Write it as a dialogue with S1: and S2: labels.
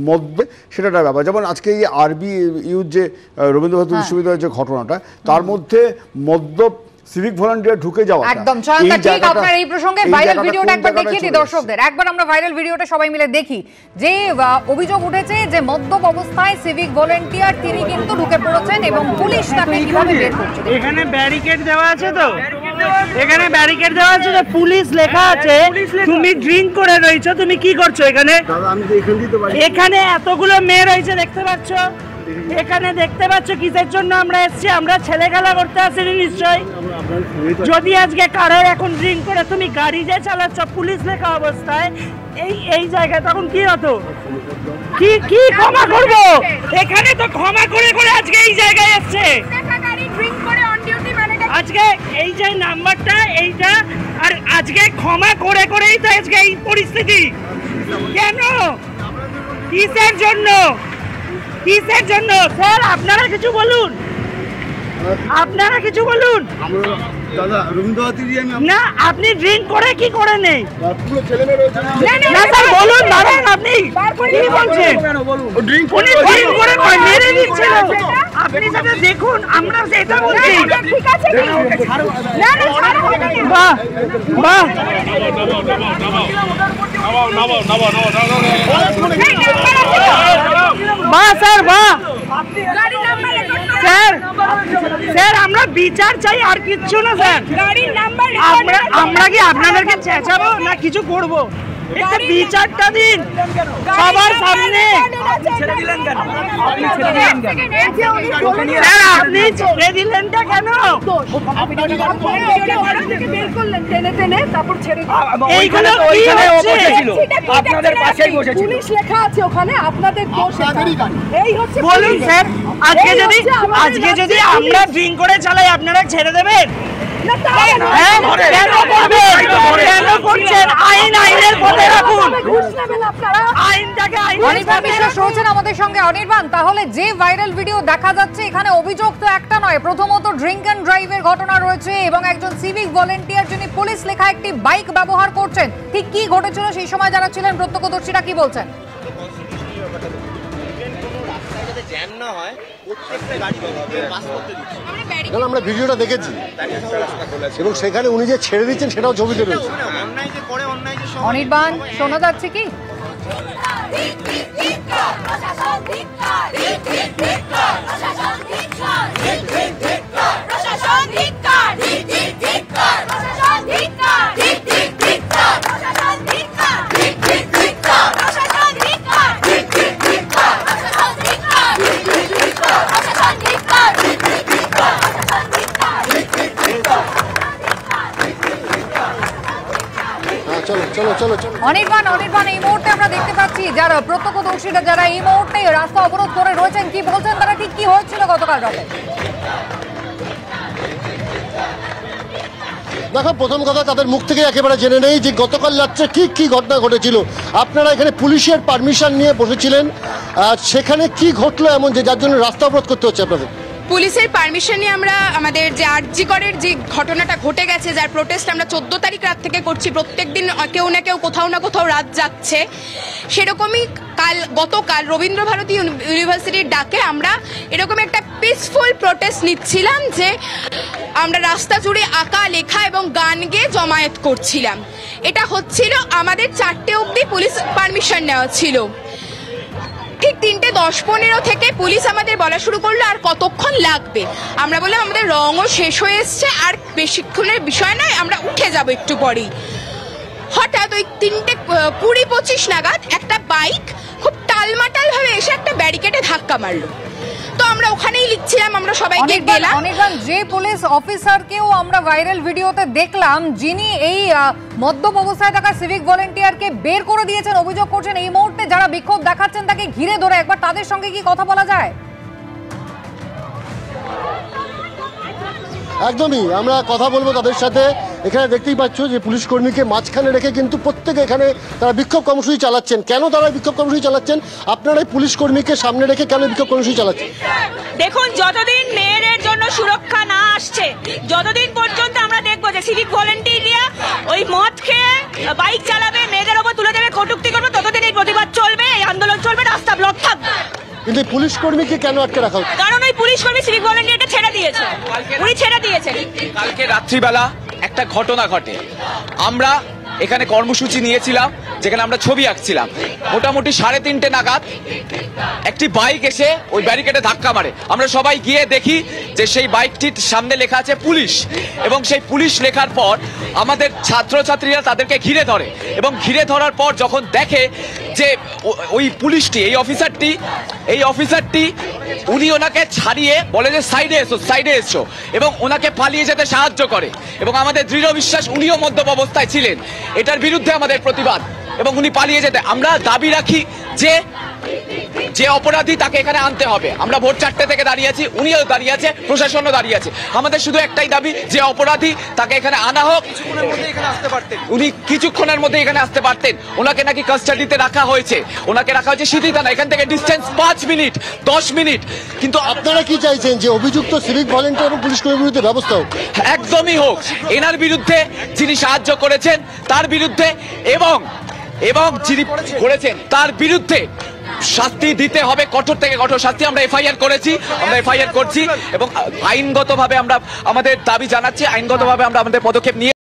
S1: মধ্যে সেটা একটা ব্যাপার। যেমন আজকে এই আরবি ইউথ যে রবীন্দ্র ভারতী বিশ্ববিদ্যালয়ের যে ঘটনাটা, তার মধ্যে মদ্যপ সিভিক ভলান্টিয়ার ঢুকে যাওয়া
S2: একদম ঠিক। আপনার এই প্রসঙ্গে ভাইরাল ভিডিওটা একবার দেখিয়ে দিই দর্শকদের, একবার আমরা ভাইরাল ভিডিওটা সবাই মিলে দেখি। যে অভিযোগ উঠেছে যে মদ্যপ অবস্থায় সিভিক ভলান্টিয়ার তিনি কিন্তু ঢুকে পড়েছেন এবং পুলিশ তাকে কিভাবে বের করছে।
S3: এখানে ব্যারিকেড দেওয়া আছে, তো এখানে ব্যারিকেড দেওয়া আছে, যে পুলিশ লেখা আছে। তুমি ড্রিঙ্ক করে রয়েছো, তুমি কি করছো এখানে? এখানে এতগুলো মেয়ে রয়েছে দেখতে পাচ্ছ, এখানে দেখতে পাচ্ছ কিসের জন্য আমরা এসেছি? আমরা ছেলে খেলা করতে আসিনি নিশ্চয়ই। যদি আজকে কারোর এখন ড্রিঙ্ক করে তুমি গাড়ি যে চালাচ্ছ পুলিশ লেখা অবস্থায় এই জায়গায়, তখন কি হতো? কি ক্ষমা করবো? এখানে তো ক্ষমা করে করে আজকে এই জায়গায় এসছে। আজকে এই যে নাম্বারটা এইটা, আর আজকে ক্ষমা করে করেই তো আজকে এই পরিস্থিতি। কেন? কিসের জন্য? কিসের জন্য? স্যার আপনারা কিছু বলুন, আপনারা কিছু বলুন। না আপনি ড্রিঙ্ক করে কি করে নেই? না স্যার বলুন, দাঁড়ান আপনি কি বলছেন? উনি ড্রিঙ্ক করে মেরে দিচ্ছিল। আপনি সেটা দেখুন, আমরা সেটা বলছি। বাহ বাহ বাহ স্যার, বাহ স্যার। স্যার আমরা বিচার চাই, আর কিচ্ছু না স্যার। আমরা কি আপনাদেরকে চেঁচাবো না কিছু করবো? একটা বিচারটা দিন সবার সামনে। স্যার আপনি ছেড়ে দিলেনটা কেন? এইগুলো আপনাদের পাশেই বসেছিল, পুলিশ লেখা আছে ওখানে, আপনাদের দোষ। এই হচ্ছে বলুন স্যার, আজকে যদি আমরা ড্রিঙ্ক করে চালাই আপনারা ছেড়ে দেবেন?
S2: আমাদের সঙ্গে অনির্বাণ, তাহলে যে ভাইরাল ভিডিও দেখা যাচ্ছে এখানে অভিযোগ তো একটা নয়। প্রথমত ড্রিঙ্ক অ্যান্ড ড্রাইভের ঘটনা রয়েছে এবং একজন সিভিক ভলান্টিয়ার যিনি পুলিশ লেখা একটি বাইক ব্যবহার করছেন। ঠিক কি ঘটেছিল সেই সময় যারা ছিলেন প্রত্যক্ষদর্শীরা কি বলছেন?
S4: আমরা ভিডিওটা দেখেছি এবং সেখানে উনি যে ছেড়ে দিচ্ছেন সেটাও ছবিতে রয়েছে।
S2: অনির্বাণ শোনা যাচ্ছে কি? অনির্বাণ এই মুহূর্তে আমরা দেখতে পাচ্ছি যারা প্রত্যক্ষদর্শীরা যারা এই মুহূর্তে রাস্তা অবরোধ করে রয়েছেন, কি বলছেন তারা? ঠিক কি হয়েছিল গতকাল রাতে?
S4: দেখো, প্রথম কথা তাদের মুখ থেকে একেবারে জেনে নেই যে গতকাল রাত্রে কি ঘটনা ঘটেছিল। আপনারা এখানে পুলিশের পারমিশন নিয়ে বসেছিলেন, সেখানে কি ঘটলো এমন যে যার জন্য রাস্তা অবরোধ করতে হচ্ছে আপনাদের?
S5: পুলিশের পারমিশন নিয়ে আমরা আমাদের যে আরজি করের যে ঘটনাটা ঘটে গেছে, যার প্রোটেস্ট আমরা 14 তারিখ রাত থেকে করছি, প্রত্যেকদিন কেউ না কেউ কোথাও না কোথাও রাত যাচ্ছে, সেরকমই গতকাল রবীন্দ্র ভারতী ইউনিভার্সিটির ডাকে আমরা এরকম একটা পিসফুল প্রোটেস্ট নিচ্ছিলাম, যে আমরা রাস্তা জুড়ে আঁকা লেখা এবং গান গেয়ে জমায়েত করছিলাম। এটা হচ্ছিল আমাদের 4টে অবধি পুলিশ পারমিশন নেওয়া ছিল। ঠিক 3:10-15 থেকে পুলিশ আমাদের বলা শুরু করলো আর কতক্ষণ লাগবে। আমরা বললাম আমাদের রঙও শেষ হয়ে এসছে, আর বেশিক্ষণের বিষয় নয়, আমরা উঠে যাব একটু পরেই। হঠাৎ ওই 3:20-25 নাগাদ একটা বাইক খুব টালমাটাল ভাবে এসে একটা ব্যারিকেডে ধাক্কা মারলো। তো আমরা ওখানেই লিখছিলাম, আমরা সবাইকে গেলাম।
S2: অনির্বাণ, যে পুলিশ অফিসারকেও আমরা ভাইরাল ভিডিওতে দেখলাম যিনি এই মদ্যপ অবস্থায় থাকা সিভিক ভলান্টিয়ারকে বের করে দিয়েছেন, অভিযোগ করছেন এই মুহূর্তে যারা বিক্ষোভ দেখাচ্ছেন তাকে ঘিরে ধরে, একবার তাদের সঙ্গে কি কথা বলা যায়?
S4: একদমই, আমরা কথা বলবো তাদের সাথে। এখানে দেখতেই পাচ্ছ যে পুলিশ কর্মীকে মাঝখানে রেখে কিন্তু প্রত্যেকে এখানে তারা বিক্ষোভ কর্মসূচি চালাচ্ছেন। কেন তারা বিক্ষোভ কর্মসূচি চালাচ্ছেন? আপনারা পুলিশ কর্মীকে সামনে রেখে কেন বিক্ষোভ কর্মসূচি চালাচ্ছেন?
S6: দেখুন, যতদিন মেয়েদের জন্য সুরক্ষা না আসছে, যতদিন পর্যন্ত আমরা দেখবো যে সিভিক ভলান্টিয়াররা ওই মদ খেয়ে বাইক চালাবে, মেয়েদের ওপর তুলে দেবে, কটূক্তি করবে, ততদিন এই প্রতিবাদ চলবে, এই আন্দোলন
S4: কিন্তু পুলিশ কর্মীকে কেন আটকে রাখা হচ্ছে?
S6: কারণ ওই পুলিশ কর্মী সিভিক ভলেন্টিয়ারকে ছেড়ে দিয়েছে, উনি ছেড়ে দিয়েছেন।
S7: কালকে রাত্রিবেলা একটা ঘটনা ঘটে। আমরা এখানে কর্মসূচি নিয়েছিলাম, যেখানে আমরা ছবি আঁকছিলাম। মোটামুটি 3:30 নাগাদ একটি বাইক এসে ওই ব্যারিকেডে ধাক্কা মারে। আমরা সবাই গিয়ে দেখি যে সেই বাইকটির সামনে লেখা আছে পুলিশ, এবং সেই পুলিশ লেখার পর আমাদের ছাত্রছাত্রীরা তাদেরকে ঘিরে ধরে, এবং ঘিরে ধরার পর যখন দেখে যে ওই পুলিশটি, এই অফিসারটি উনি ওনাকে ছাড়িয়ে বলে যে সাইডে এসো, এবং ওনাকে পালিয়ে যেতে সাহায্য করে। এবং আমাদের দৃঢ় বিশ্বাস উনিও মদ্যপ অবস্থায় ছিলেন। এটার বিরুদ্ধে আমাদের প্রতিবাদ, এবং উনি পালিয়ে যেতে আমরা দাবি রাখি যে অপরাধী তাকে এখানে আনতে হবে। আমরা ভোর 4টে থেকে দাঁড়িয়ে আছি, উনিও দাঁড়িয়ে আছে, প্রশাসনও দাঁড়িয়ে আছে। আমাদের শুধু একটাই দাবি যে অপরাধী তাকে এখানে আনা হোক। উনি কিছুক্ষণের মধ্যে এখানে আসতে পারতেন। ওনাকে নাকি কাস্টাডিতে রাখা হয়েছে, ওনাকে রাখা হয়েছে সিধি থানা, এখান থেকে ডিস্টেন্স 5 মিনিট 10 মিনিট। কিন্তু
S4: আপনারা কি চাইছেন যে অভিযুক্ত সিভিক ভলেন্টিয়ার এবং পুলিশ কর্মীর বিরুদ্ধে ব্যবস্থা হোক?
S7: একদমই হোক। এনার বিরুদ্ধে যিনি সাহায্য করেছেন তার বিরুদ্ধে, এবং যিনি করেছেন তার বিরুদ্ধে শাস্তি দিতে হবে, কঠোর থেকে কঠোর শাস্তি। আমরা এফআইআর করছি, এবং আইনগতভাবে আমরা আমাদের দাবি জানাচ্ছি, আইনগতভাবে আমরা আমাদের পদক্ষেপ নিয়ে